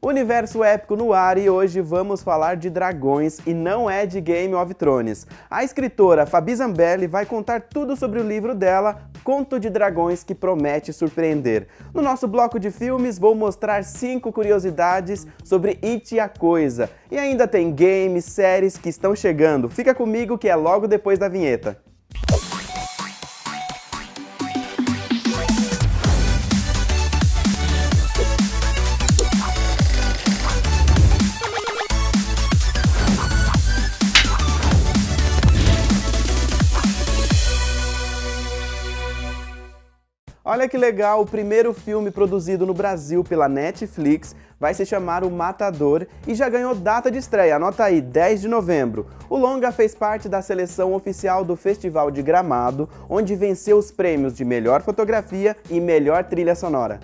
Universo épico no ar e hoje vamos falar de dragões e não é de Game of Thrones. A escritora Fabi Zambelli vai contar tudo sobre o livro dela, Conto de Dragões, que promete surpreender. No nosso bloco de filmes vou mostrar 5 curiosidades sobre It a Coisa. E ainda tem games, séries que estão chegando. Fica comigo que é logo depois da vinheta. Olha que legal, o primeiro filme produzido no Brasil pela Netflix vai se chamar O Matador e já ganhou data de estreia, anota aí, 10 de novembro. O longa fez parte da seleção oficial do Festival de Gramado, onde venceu os prêmios de melhor fotografia e melhor trilha sonora.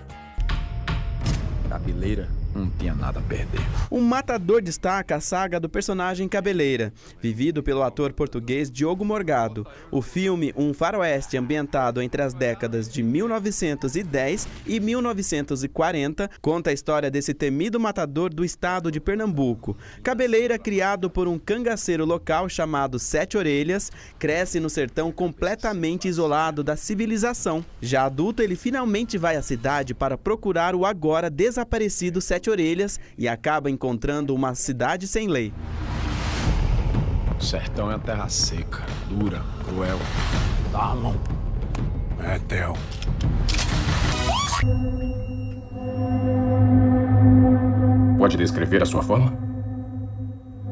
Cabeleira não tinha nada a perder. O Matador destaca a saga do personagem Cabeleira, vivido pelo ator português Diogo Morgado. O filme, um faroeste ambientado entre as décadas de 1910 e 1940, conta a história desse temido matador do estado de Pernambuco. Cabeleira, criado por um cangaceiro local chamado Sete Orelhas, cresce no sertão completamente isolado da civilização. Já adulto, ele finalmente vai à cidade para procurar o agora desaparecido Sete Orelhas e acaba encontrando uma cidade sem lei. O sertão é uma terra seca, dura, cruel. Darlon é teu. Pode descrever a sua forma?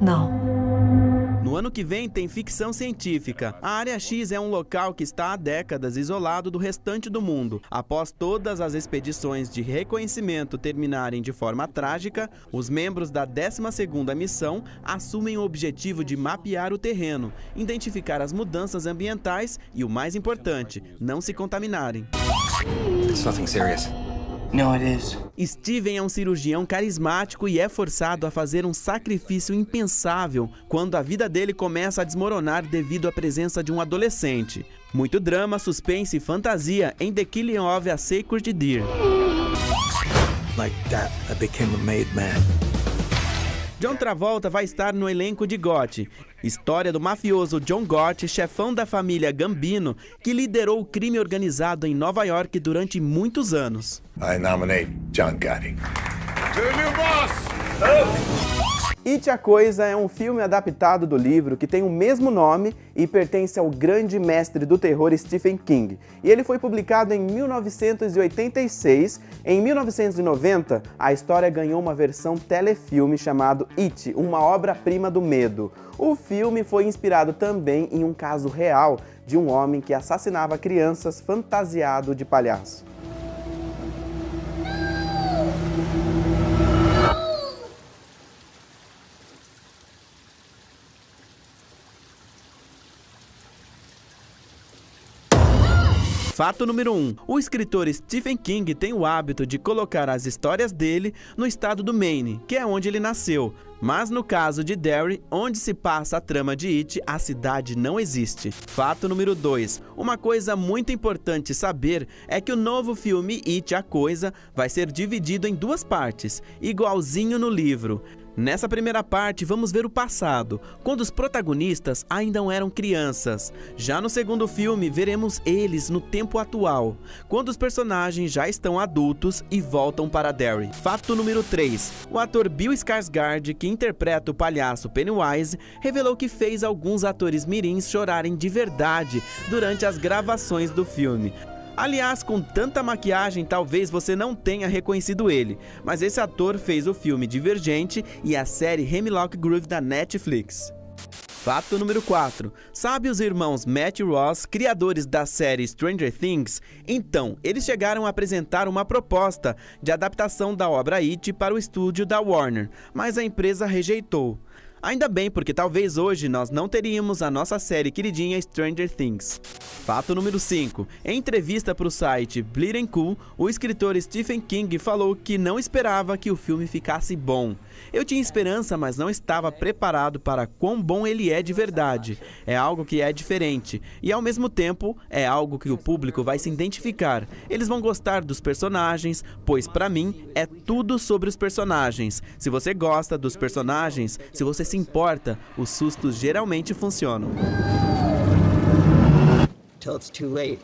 Não. No ano que vem tem ficção científica. A Área X é um local que está há décadas isolado do restante do mundo. Após todas as expedições de reconhecimento terminarem de forma trágica, os membros da 12ª missão assumem o objetivo de mapear o terreno, identificar as mudanças ambientais e, o mais importante, não se contaminarem. It's nothing serious. No, it is. Steven é um cirurgião carismático e é forçado a fazer um sacrifício impensável quando a vida dele começa a desmoronar devido à presença de um adolescente. Muito drama, suspense e fantasia em The Killing of a Sacred Deer. Like that, I became a made man. John Travolta vai estar no elenco de GOT, história do mafioso John Gotti, chefão da família Gambino, que liderou o crime organizado em Nova York durante muitos anos. I nominate John Gotti. It a Coisa é um filme adaptado do livro que tem o mesmo nome e pertence ao grande mestre do terror Stephen King. E ele foi publicado em 1986. Em 1990, a história ganhou uma versão telefilme chamado It, uma obra-prima do medo. O filme foi inspirado também em um caso real de um homem que assassinava crianças fantasiado de palhaço. Fato número 1. O escritor Stephen King tem o hábito de colocar as histórias dele no estado do Maine, que é onde ele nasceu. Mas no caso de Derry, onde se passa a trama de It, a cidade não existe. Fato número 2. Uma coisa muito importante saber é que o novo filme It a Coisa vai ser dividido em 2 partes, igualzinho no livro. Nessa primeira parte, vamos ver o passado, quando os protagonistas ainda eram crianças. Já no segundo filme, veremos eles no tempo atual, quando os personagens já estão adultos e voltam para Derry. Fato número 3. O ator Bill Skarsgård, que interpreta o palhaço Pennywise, revelou que fez alguns atores mirins chorarem de verdade durante as gravações do filme. Aliás, com tanta maquiagem, talvez você não tenha reconhecido ele, mas esse ator fez o filme Divergente e a série Hemlock Grove da Netflix. Fato número 4. Sabe os irmãos Matt e Ross, criadores da série Stranger Things? Então, eles chegaram a apresentar uma proposta de adaptação da obra It para o estúdio da Warner, mas a empresa rejeitou. Ainda bem, porque talvez hoje nós não teríamos a nossa série queridinha Stranger Things. Fato número 5. Em entrevista para o site Bleeding Cool, o escritor Stephen King falou que não esperava que o filme ficasse bom. Eu tinha esperança, mas não estava preparado para quão bom ele é de verdade. É algo que é diferente e, ao mesmo tempo, é algo que o público vai se identificar. Eles vão gostar dos personagens, pois, para mim, é tudo sobre os personagens. Se você gosta dos personagens, se você se importa, os sustos geralmente funcionam. Till it's too late.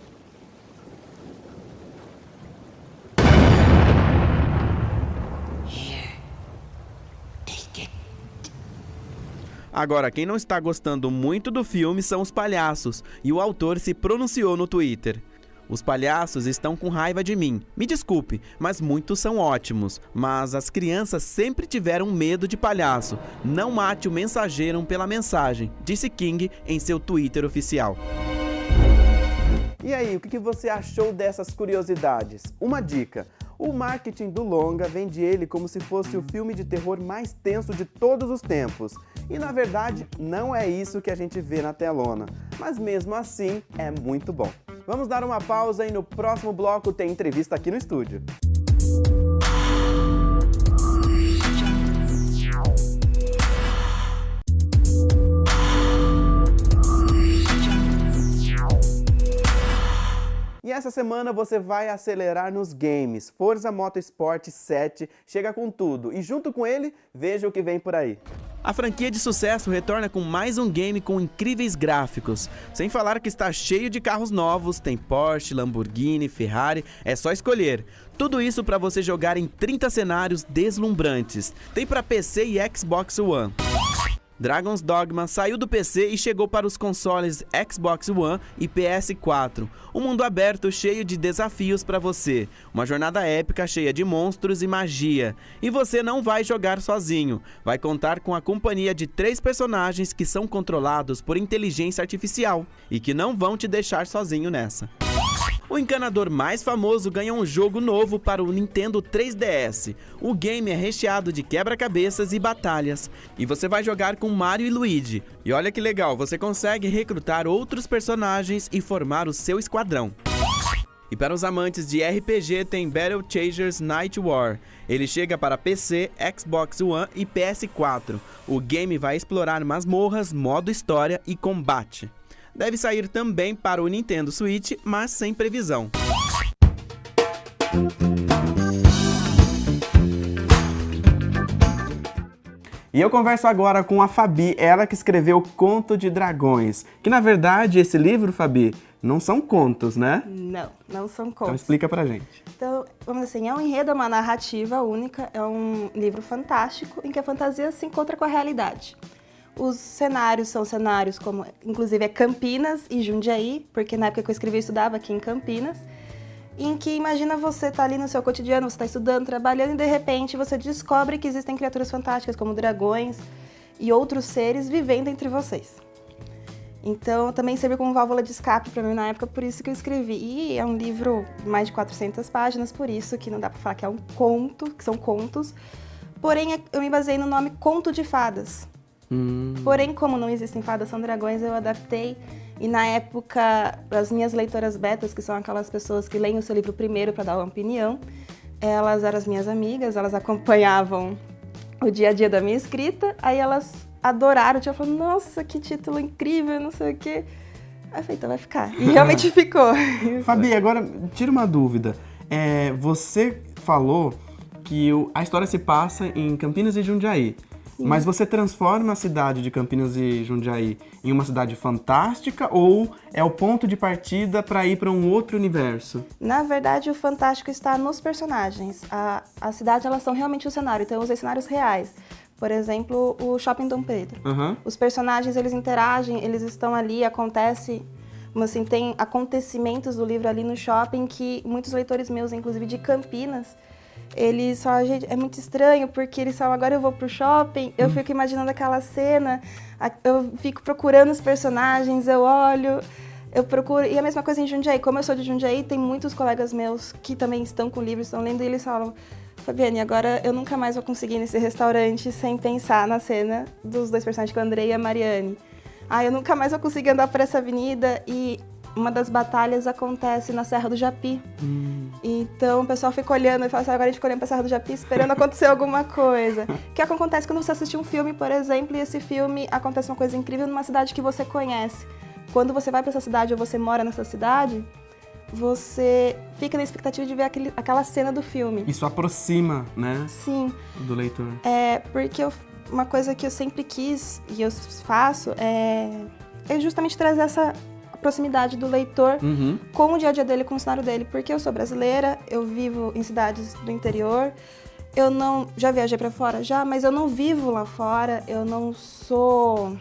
Agora, quem não está gostando muito do filme são os palhaços, e o autor se pronunciou no Twitter. Os palhaços estão com raiva de mim. Me desculpe, mas muitos são ótimos. Mas as crianças sempre tiveram medo de palhaço. Não mate o mensageiro pela mensagem, disse King em seu Twitter oficial. E aí, o que você achou dessas curiosidades? Uma dica: o marketing do longa vende ele como se fosse o filme de terror mais tenso de todos os tempos. E na verdade, não é isso que a gente vê na telona. Mas mesmo assim, é muito bom. Vamos dar uma pausa e no próximo bloco tem entrevista aqui no estúdio. E essa semana você vai acelerar nos games. Forza Motorsport 7 chega com tudo e junto com ele, veja o que vem por aí. A franquia de sucesso retorna com mais um game com incríveis gráficos. Sem falar que está cheio de carros novos, tem Porsche, Lamborghini, Ferrari, é só escolher. Tudo isso para você jogar em 30 cenários deslumbrantes. Tem para PC e Xbox One. Dragon's Dogma saiu do PC e chegou para os consoles Xbox One e PS4. Um mundo aberto cheio de desafios para você. Uma jornada épica cheia de monstros e magia. E você não vai jogar sozinho. Vai contar com a companhia de 3 personagens que são controlados por inteligência artificial e que não vão te deixar sozinho nessa. O encanador mais famoso ganha um jogo novo para o Nintendo 3DS. O game é recheado de quebra-cabeças e batalhas. E você vai jogar com Mario e Luigi. E olha que legal, você consegue recrutar outros personagens e formar o seu esquadrão. E para os amantes de RPG tem Battle Chasers Night War. Ele chega para PC, Xbox One e PS4. O game vai explorar masmorras, modo história e combate. Deve sair também para o Nintendo Switch, mas sem previsão. E eu converso agora com a Fabi, ela que escreveu Conto de Dragões. Que na verdade esse livro, Fabi, não são contos, né? Não são contos. Então explica pra gente. Então, vamos dizer assim, é um enredo, é uma narrativa única, é um livro fantástico em que a fantasia se encontra com a realidade. Os cenários são cenários como, inclusive, é Campinas e Jundiaí, porque na época que eu escrevi eu estudava aqui em Campinas, em que imagina você tá ali no seu cotidiano, você está estudando, trabalhando e de repente você descobre que existem criaturas fantásticas como dragões e outros seres vivendo entre vocês. Então também serviu como válvula de escape para mim na época, por isso que eu escrevi. E é um livro de mais de 400 páginas, por isso que não dá para falar que é um conto, que são contos. Porém, eu me baseei no nome Conto de Fadas. Porém, como não existem fadas, são dragões, eu adaptei. E na época, as minhas leitoras betas, que são aquelas pessoas que leem o seu livro primeiro para dar uma opinião, elas eram as minhas amigas, elas acompanhavam o dia a dia da minha escrita, aí elas adoraram, eu falei, nossa, que título incrível, não sei o quê. Aí eu falei, então vai ficar. E realmente ficou. Fabi, agora tira uma dúvida. Você falou que a história se passa em Campinas e Jundiaí. Mas você transforma a cidade de Campinas e Jundiaí em uma cidade fantástica ou é o ponto de partida para ir para um outro universo? Na verdade, o fantástico está nos personagens. A cidade, elas são realmente o cenário, então eu usei cenários reais. Por exemplo, o Shopping Dom Pedro. Os personagens, eles interagem, eles estão ali, acontece... Assim, tem acontecimentos do livro ali no shopping que muitos leitores meus, inclusive de Campinas, eles falam, gente, é muito estranho, porque eles falam, agora eu vou pro shopping, eu fico imaginando aquela cena, eu fico procurando os personagens, eu olho, eu procuro... E a mesma coisa em Jundiaí, como eu sou de Jundiaí, tem muitos colegas meus que também estão com livros, estão lendo, e eles falam, Fabiane, agora eu nunca mais vou conseguir ir nesse restaurante sem pensar na cena dos dois personagens, com a Andrei e a Mariane. Eu nunca mais vou conseguir andar por essa avenida e uma das batalhas acontece na Serra do Japi. Então o pessoal fica olhando e fala assim, agora a gente fica olhando pra Serra do Japi esperando acontecer alguma coisa. Que é o que acontece quando você assiste um filme, por exemplo, e esse filme acontece uma coisa incrível numa cidade que você conhece. Quando você vai pra essa cidade ou você mora nessa cidade, você fica na expectativa de ver aquela cena do filme. Isso aproxima, né? Sim. Do leitor. Porque uma coisa que eu sempre quis e eu faço é justamente trazer essa proximidade do leitor com o dia a dia dele, com o cenário dele. Porque eu sou brasileira, eu vivo em cidades do interior, já viajei pra fora já, mas eu não vivo lá fora, eu não sou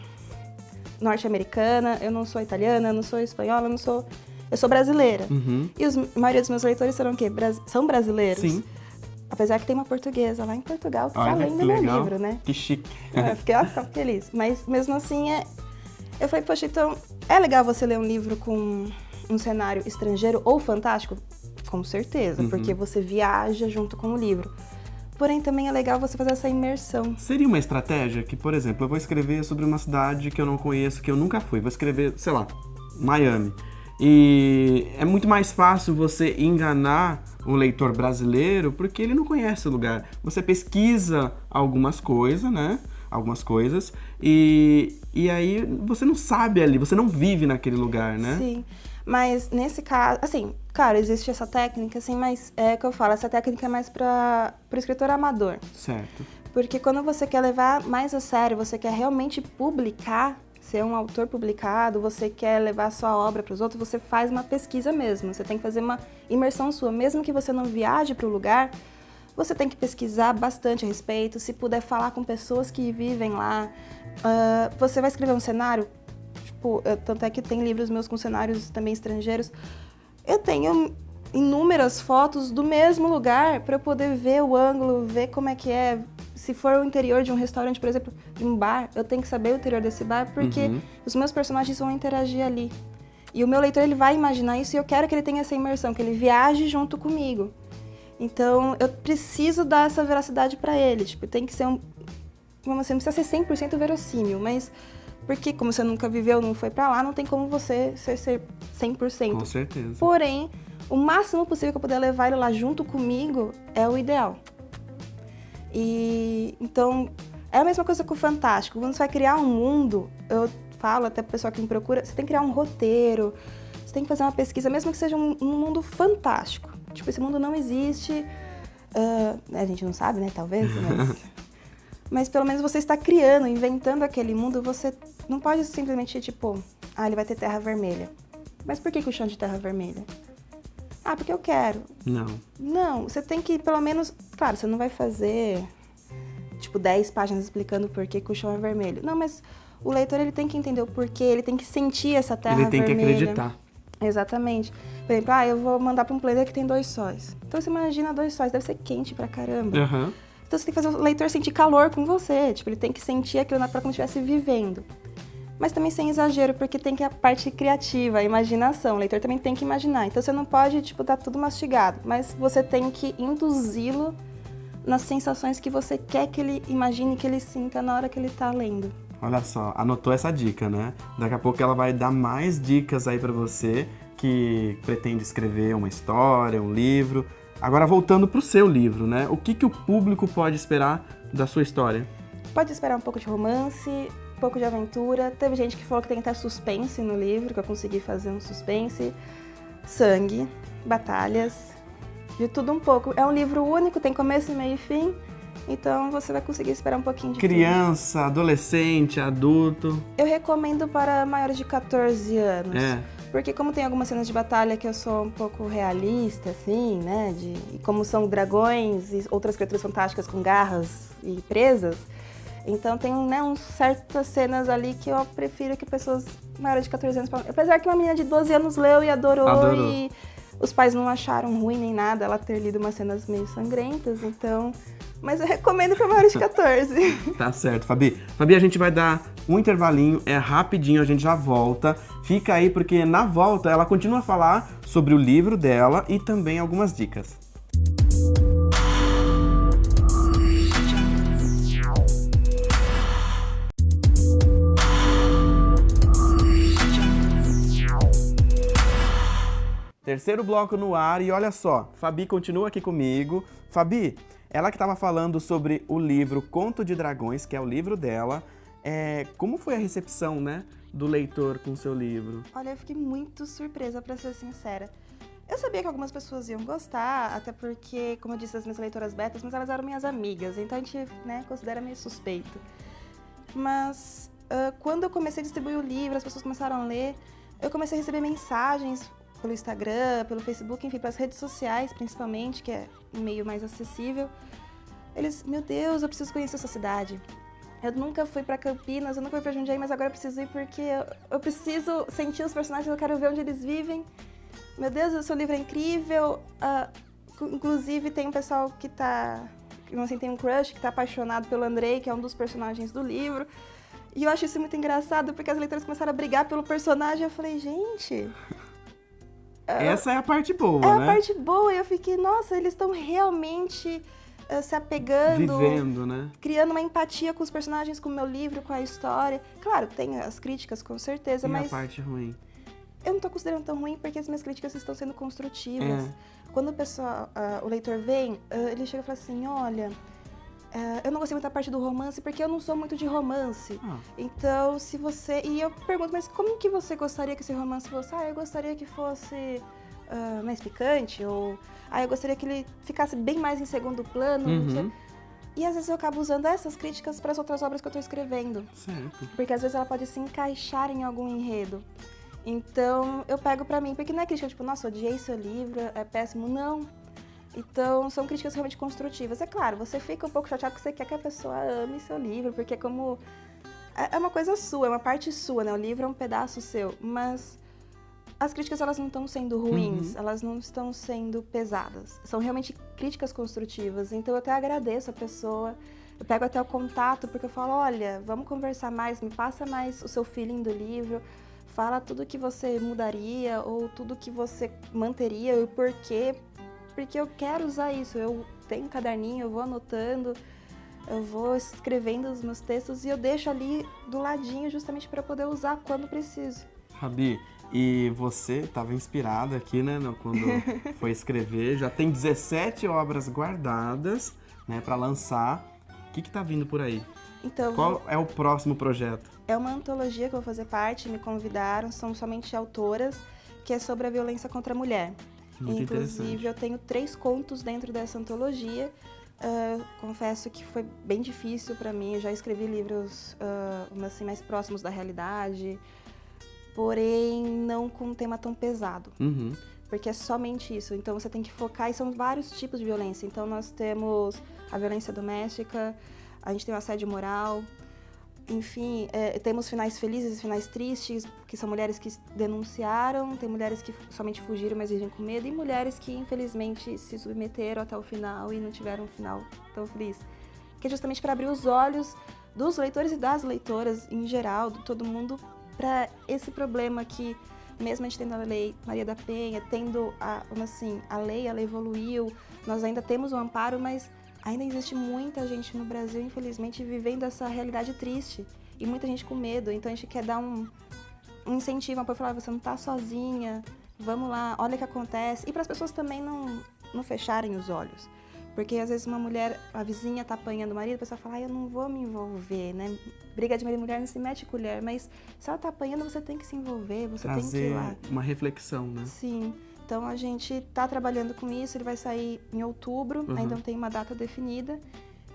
norte-americana, eu não sou italiana, eu não sou espanhola, eu sou brasileira. E a maioria dos meus leitores serão o quê? São brasileiros. Sim. Apesar que tem uma portuguesa lá em Portugal que tá lendo meu livro, né? Que chique. Eu fiquei feliz. Mas mesmo assim, eu falei, poxa, então é legal você ler um livro com um cenário estrangeiro ou fantástico? Com certeza, porque você viaja junto com o livro. Porém, também é legal você fazer essa imersão. Seria uma estratégia que, por exemplo, eu vou escrever sobre uma cidade que eu não conheço, que eu nunca fui. Vou escrever, sei lá, Miami. E é muito mais fácil você enganar o leitor brasileiro porque ele não conhece o lugar. Você pesquisa algumas coisas, né? Algumas coisas. E aí você não sabe ali, você não vive naquele lugar, né? Sim. Mas nesse caso, assim, claro, existe essa técnica, assim, mas é o que eu falo, essa técnica é mais para o escritor amador. Certo. Porque quando você quer levar mais a sério, você quer realmente publicar, ser um autor publicado, você quer levar a sua obra para os outros, você faz uma pesquisa mesmo. Você tem que fazer uma imersão sua. Mesmo que você não viaje para o lugar, você tem que pesquisar bastante a respeito, se puder falar com pessoas que vivem lá. Você vai escrever um cenário, tanto é que tem livros meus com cenários também estrangeiros. Eu tenho inúmeras fotos do mesmo lugar para eu poder ver o ângulo, ver como é que é. Se for o interior de um restaurante, por exemplo, de um bar, eu tenho que saber o interior desse bar porque os meus personagens vão interagir ali. E o meu leitor, ele vai imaginar isso e eu quero que ele tenha essa imersão, que ele viaje junto comigo. Então, eu preciso dar essa veracidade para ele. Tem que ser não precisa ser 100% verossímil, mas porque como você nunca viveu, não foi para lá, não tem como você ser 100%. Com certeza. Porém, o máximo possível que eu puder levar ele lá junto comigo é o ideal. E então, é a mesma coisa com o fantástico. Quando você vai criar um mundo, eu falo até pro pessoal que me procura, você tem que criar um roteiro, você tem que fazer uma pesquisa, mesmo que seja um mundo fantástico. Esse mundo não existe, a gente não sabe, né, talvez, mas pelo menos você está criando, inventando aquele mundo, você não pode simplesmente, ele vai ter terra vermelha. Mas por que o chão de terra vermelha? Porque eu quero. Não, você tem que, pelo menos... Claro, você não vai fazer, 10 páginas explicando por que o chão é vermelho. Não, mas o leitor, ele tem que entender o porquê, ele tem que sentir essa terra vermelha. Ele tem que acreditar. Exatamente. Por exemplo, eu vou mandar para um planeta que tem 2 sóis. Então, você imagina 2 sóis, deve ser quente pra caramba. Então, você tem que fazer o leitor sentir calor com você. Ele tem que sentir aquilo pra como se estivesse vivendo. Mas também sem exagero, porque tem que a parte criativa, a imaginação. O leitor também tem que imaginar. Então, você não pode, dar tudo mastigado. Mas você tem que induzi-lo nas sensações que você quer que ele imagine, que ele sinta na hora que ele tá lendo. Olha só, anotou essa dica, né? Daqui a pouco ela vai dar mais dicas aí pra você que pretende escrever uma história, um livro. Agora, voltando pro seu livro, né? O que o público pode esperar da sua história? Pode esperar um pouco de romance, um pouco de aventura. Teve gente que falou que tem até suspense no livro, que eu consegui fazer um suspense. Sangue, batalhas, de tudo um pouco. É um livro único, tem começo, meio e fim. Então você vai conseguir esperar um pouquinho de criança, tudo. Adolescente, adulto. Eu recomendo para maiores de 14 anos. Porque como tem algumas cenas de batalha que eu sou um pouco realista, assim, né? E como são dragões e outras criaturas fantásticas com garras e presas, então tem certas cenas ali que eu prefiro que pessoas maiores de 14 anos... Apesar que uma menina de 12 anos leu e adorou. E os pais não acharam ruim nem nada ela ter lido umas cenas meio sangrentas, então... Mas eu recomendo para maiores de 14. Tá certo, Fabi. Fabi, a gente vai dar um intervalinho, é rapidinho, a gente já volta. Fica aí, porque na volta ela continua a falar sobre o livro dela e também algumas dicas. Terceiro bloco no ar e olha só, Fabi continua aqui comigo. Fabi, ela que estava falando sobre o livro Conto de Dragões, que é o livro dela. Como foi a recepção, né, do leitor com o seu livro? Olha, eu fiquei muito surpresa, pra ser sincera. Eu sabia que algumas pessoas iam gostar, até porque, como eu disse, as minhas leitoras betas, mas elas eram minhas amigas, então a gente, né, considera meio suspeito. Mas quando eu comecei a distribuir o livro, as pessoas começaram a ler, eu comecei a receber mensagens pelo Instagram, pelo Facebook, enfim, pelas redes sociais, principalmente, que é um meio mais acessível. Eles, meu Deus, eu preciso conhecer essa cidade. Eu nunca fui pra Campinas, eu nunca fui pra Jundiaí, mas agora eu preciso ir porque eu preciso sentir os personagens, eu quero ver onde eles vivem. Meu Deus, o seu livro é incrível. Inclusive, tem um pessoal que assim, tem um crush, que tá apaixonado pelo Andrei, que é um dos personagens do livro. E eu acho isso muito engraçado, porque as leitoras começaram a brigar pelo personagem. Eu falei, gente... Essa é a parte boa, né? É a parte boa. E eu fiquei, nossa, eles estão realmente se apegando. Vivendo, né? Criando uma empatia com os personagens, com o meu livro, com a história. Claro, tem as críticas, com certeza, mas... E a parte ruim? Eu não tô considerando tão ruim, porque as minhas críticas estão sendo construtivas. Quando o leitor vem, ele chega e fala assim, olha... eu não gostei muito da parte do romance, porque eu não sou muito de romance. Então, se você... E eu pergunto, mas como que você gostaria que esse romance fosse? Eu gostaria que fosse mais picante, ou... eu gostaria que ele ficasse bem mais em segundo plano. E às vezes eu acabo usando essas críticas para as outras obras que eu tô escrevendo. Certo. Porque às vezes ela pode se encaixar em algum enredo. Então, eu pego pra mim, porque não é crítica tipo, nossa, odiei seu livro, é péssimo. Não. Então, são críticas realmente construtivas. É claro, você fica um pouco chateado porque você quer que a pessoa ame seu livro, porque é como... É uma coisa sua, é uma parte sua, né? O livro é um pedaço seu, mas as críticas, elas não estão sendo ruins, elas não estão sendo pesadas. São realmente críticas construtivas, então eu até agradeço a pessoa, eu pego até o contato, porque eu falo, olha, vamos conversar mais, me passa mais o seu feeling do livro, fala tudo que você mudaria, ou tudo que você manteria, e o porquê, porque eu quero usar isso. Eu tenho um caderninho, eu vou anotando, eu vou escrevendo os meus textos e eu deixo ali do ladinho justamente para poder usar quando preciso. Fabi, e você estava inspirada aqui, né, quando foi escrever, já tem 17 obras guardadas, né, para lançar. O que tá vindo por aí? Então, qual é o próximo projeto? É uma antologia que eu vou fazer parte, me convidaram, são somente autoras, que é sobre a violência contra a mulher. Muito Inclusive, eu tenho 3 contos dentro dessa antologia. Confesso que foi bem difícil para mim. Eu já escrevi livros assim, mais próximos da realidade, porém não com um tema tão pesado. Porque é somente isso. Então, você tem que focar, e são vários tipos de violência. Então, nós temos a violência doméstica, a gente tem o assédio moral, enfim, temos finais felizes e finais tristes, que são mulheres que denunciaram, tem mulheres que somente fugiram, mas vivem com medo, e mulheres que, infelizmente, se submeteram até o final e não tiveram um final tão feliz. Que é justamente para abrir os olhos dos leitores e das leitoras, em geral, de todo mundo, para esse problema que, mesmo a gente tendo a lei Maria da Penha, tendo a lei, ela evoluiu, nós ainda temos um amparo, mas ainda existe muita gente no Brasil, infelizmente, vivendo essa realidade triste. E muita gente com medo. Então, a gente quer dar um incentivo, para falar, você não tá sozinha, vamos lá, olha o que acontece. E para as pessoas também não fecharem os olhos. Porque, às vezes, uma mulher, a vizinha tá apanhando o marido, a pessoa fala, eu não vou me envolver, né? Briga de marido e mulher não se mete colher. Mas, se ela tá apanhando, você tem que se envolver, você tem que ir lá. Uma reflexão, né? Sim. Então, a gente está trabalhando com isso, ele vai sair em outubro, ainda não tem uma data definida.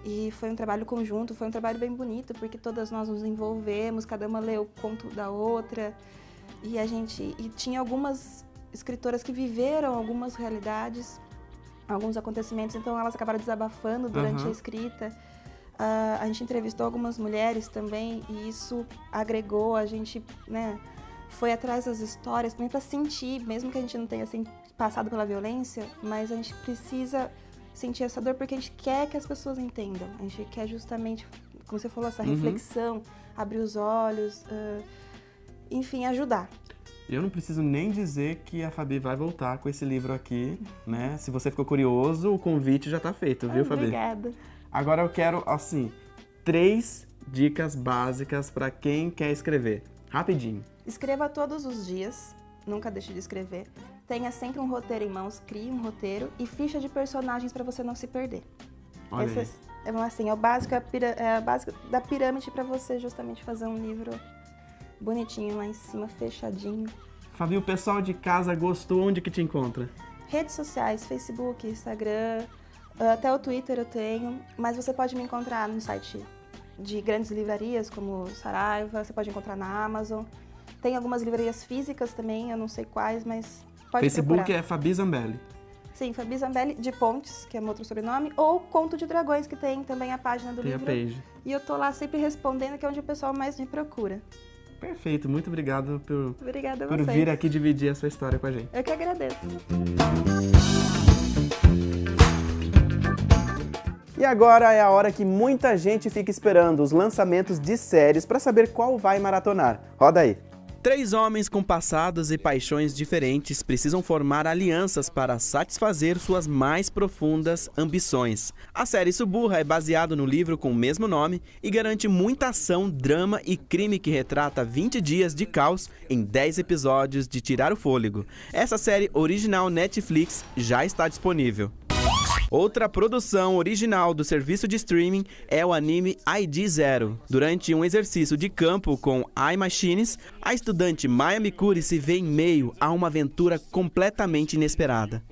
E foi um trabalho conjunto, foi um trabalho bem bonito, porque todas nós nos envolvemos, cada uma leu o conto da outra. E tinha algumas escritoras que viveram algumas realidades, alguns acontecimentos, então elas acabaram desabafando durante a escrita. A gente entrevistou algumas mulheres também, e isso agregou, a gente, né, foi atrás das histórias também para sentir, mesmo que a gente não tenha assim, passado pela violência, mas a gente precisa sentir essa dor porque a gente quer que as pessoas entendam. A gente quer justamente, como você falou, essa reflexão, abrir os olhos, enfim, ajudar. Eu não preciso nem dizer que a Fabi vai voltar com esse livro aqui, né? Se você ficou curioso, o convite já tá feito, viu, Fabi? Obrigada. Agora eu quero, assim, 3 dicas básicas para quem quer escrever. Rapidinho. Escreva todos os dias, nunca deixe de escrever. tenha sempre um roteiro em mãos, crie um roteiro e ficha de personagens para você não se perder. Olha aí. Assim, é o básico, é a básico da pirâmide para você justamente fazer um livro bonitinho lá em cima, fechadinho. Fabi, o pessoal de casa gostou, onde que te encontra? Redes sociais, Facebook, Instagram, até o Twitter eu tenho, mas você pode me encontrar no site de grandes livrarias como Saraiva, você pode encontrar na Amazon. Tem algumas livrarias físicas também, eu não sei quais, mas pode Facebook procurar. é Fabi Zambelli. Sim, Fabi Zambelli de Pontes, que é meu outro sobrenome, ou Conto de Dragões, que tem também a página do Tem livro. a page. E eu tô lá sempre respondendo, que é onde o pessoal mais me procura. Perfeito, muito obrigado Obrigada a por vocês. vir aqui dividir a sua história com a gente. Eu que agradeço. E agora é a hora que muita gente fica esperando, os lançamentos de séries para saber qual vai maratonar. Roda aí. 3 homens com passados e paixões diferentes precisam formar alianças para satisfazer suas mais profundas ambições. A série Suburra é baseada no livro com o mesmo nome e garante muita ação, drama e crime que retrata 20 dias de caos em 10 episódios de tirar o fôlego. Essa série original Netflix já está disponível. Outra produção original do serviço de streaming é o anime ID Zero. Durante um exercício de campo com iMachines, a estudante Maya Mikuri se vê em meio a uma aventura completamente inesperada.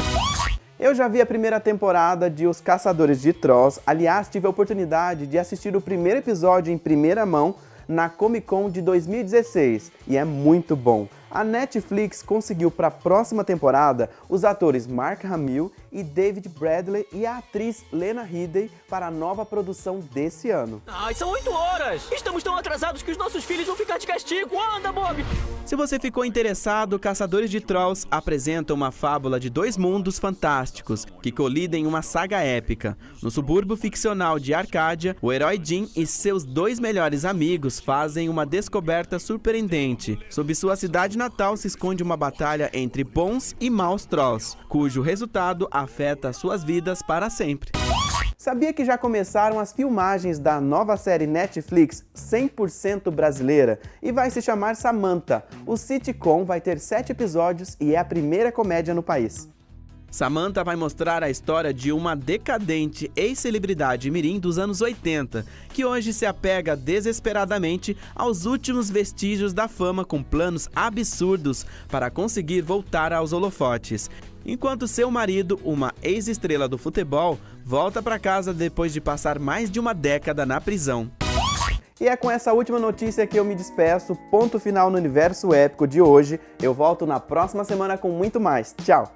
Eu já vi a primeira temporada de Os Caçadores de Trolls, aliás, tive a oportunidade de assistir o primeiro episódio em primeira mão na Comic Con de 2016 e é muito bom. A Netflix conseguiu para a próxima temporada os atores Mark Hamill e David Bradley e a atriz Lena Headey para a nova produção desse ano. Ai, são 8 horas! Estamos tão atrasados que os nossos filhos vão ficar de castigo! Anda, Bob! Se você ficou interessado, Caçadores de Trolls apresenta uma fábula de 2 mundos fantásticos que colidem em uma saga épica. No subúrbio ficcional de Arcádia, o herói Jim e seus 2 melhores amigos fazem uma descoberta surpreendente. Sob sua cidade natal se esconde uma batalha entre bons e maus trolls, cujo resultado afeta suas vidas para sempre. Sabia que já começaram as filmagens da nova série Netflix 100% brasileira e vai se chamar Samantha. O sitcom vai ter 7 episódios e é a primeira comédia no país. Samantha vai mostrar a história de uma decadente ex-celebridade mirim dos anos 80, que hoje se apega desesperadamente aos últimos vestígios da fama com planos absurdos para conseguir voltar aos holofotes. Enquanto seu marido, uma ex-estrela do futebol, volta para casa depois de passar mais de uma década na prisão. E é com essa última notícia que eu me despeço, ponto final no Universo Épico de hoje. Eu volto na próxima semana com muito mais. Tchau!